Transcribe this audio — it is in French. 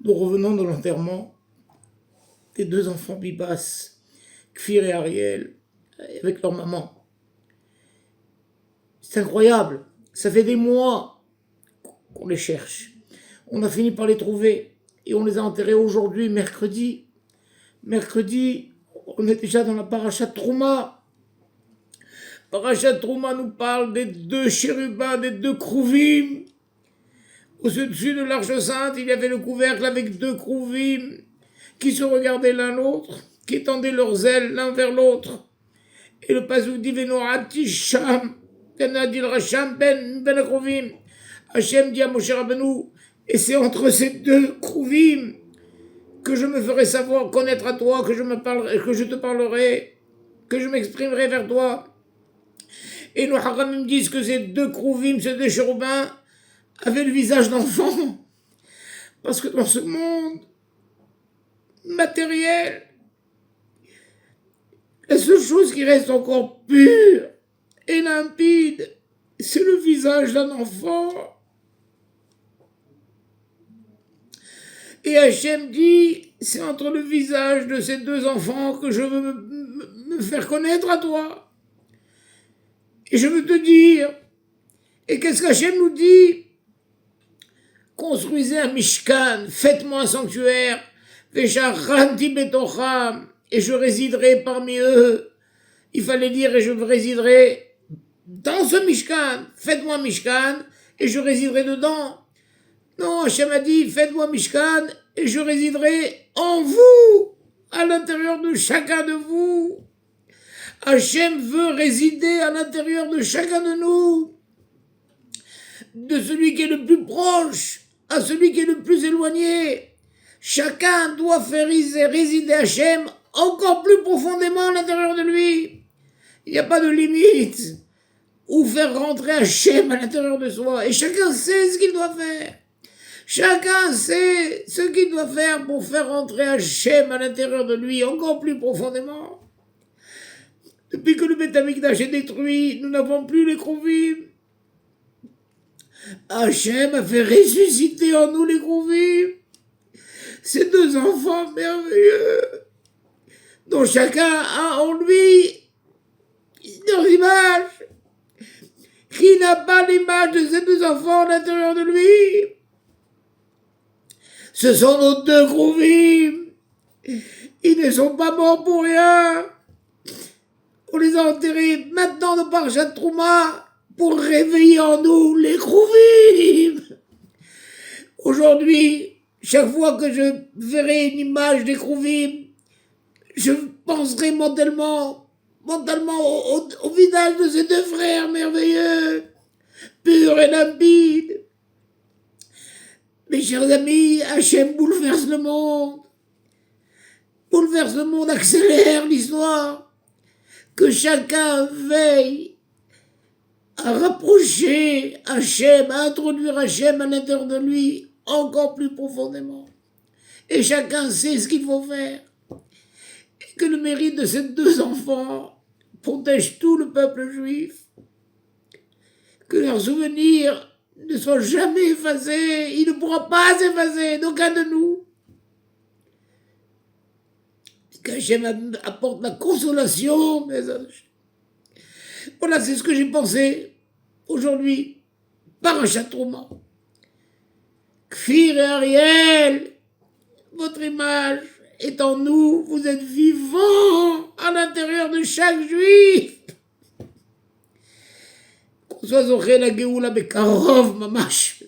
Nous revenons de l'enterrement des deux enfants Bibas, Kfir et Ariel, avec leur maman. C'est incroyable. Ça fait des mois qu'on les cherche. On a fini par les trouver et on les a enterrés aujourd'hui, mercredi. Mercredi, on est déjà dans la Parashat Trouma. Parashat Trouma nous parle des deux chérubins, des deux krouvim. Au-dessus de l'Arche Sainte, il y avait le couvercle avec deux krouvim qui se regardaient l'un l'autre, qui étendaient leurs ailes l'un vers l'autre. Et le pasuk dit Venoati Sham, Venadil Racham ben krouvim. Hachem dit à Moshe Rabbeinu, et c'est entre ces deux krouvim que je me ferai savoir, connaître à toi, que je te parlerai, que je m'exprimerai vers toi. Et nos haramim disent que ces deux krouvim, ces deux chérubins, avaient le visage d'enfant. Parce que dans ce monde matériel, la seule chose qui reste encore pure et limpide, c'est le visage d'un enfant. Et Hachem dit, c'est entre le visage de ces deux enfants que je veux me faire connaître à toi. Et je veux te dire, et qu'est-ce qu'Hachem nous dit? Construisez un mishkan, faites-moi un sanctuaire, veshachanti betocham, et je résiderai parmi eux. Il fallait dire, et je résiderai dans ce mishkan. Faites-moi un mishkan, et je résiderai dedans. Non, Hachem a dit, faites-moi mishkan, et je résiderai en vous, à l'intérieur de chacun de vous. Hachem veut résider à l'intérieur de chacun de nous, de celui qui est le plus proche à celui qui est le plus éloigné. Chacun doit faire résider Hachem encore plus profondément à l'intérieur de lui. Il n'y a pas de limite où faire rentrer Hachem à l'intérieur de soi. Et chacun sait ce qu'il doit faire. Chacun sait ce qu'il doit faire pour faire rentrer Hachem à l'intérieur de lui encore plus profondément. Depuis que le Beth Amikdash est détruit, nous n'avons plus les krouvim. Hachem a fait ressusciter en nous les krouvim. Ces deux enfants merveilleux, dont chacun a en lui leur image. Qui n'a pas l'image de ces deux enfants à l'intérieur de lui? Ce sont nos deux krouvim. Ils ne sont pas morts pour rien. On les a enterrés maintenant dans Parashat Trouma pour réveiller en nous les krouvim. Aujourd'hui, chaque fois que je verrai une image des krouvim, je penserai mentalement au visage de ces deux frères merveilleux, purs et limpides. Mes chers amis, Hachem bouleverse le monde. Bouleverse le monde, accélère l'histoire. Que chacun veille à rapprocher Hachem, à introduire Hachem à l'intérieur de lui encore plus profondément. Et chacun sait ce qu'il faut faire. Et que le mérite de ces deux enfants protège tout le peuple juif. Que leurs souvenirs ne soient jamais effacés. Il ne pourra pas s'effacer d'aucun de nous. Qu'Hachem apporte la consolation. Voilà, c'est ce que j'ai pensé aujourd'hui. Parashat Trouma. Kfir et Ariel, votre image est en nous. Vous êtes vivants à l'intérieur de chaque juif. Qu'on soit zoché la Géoula Bekarov, mamash.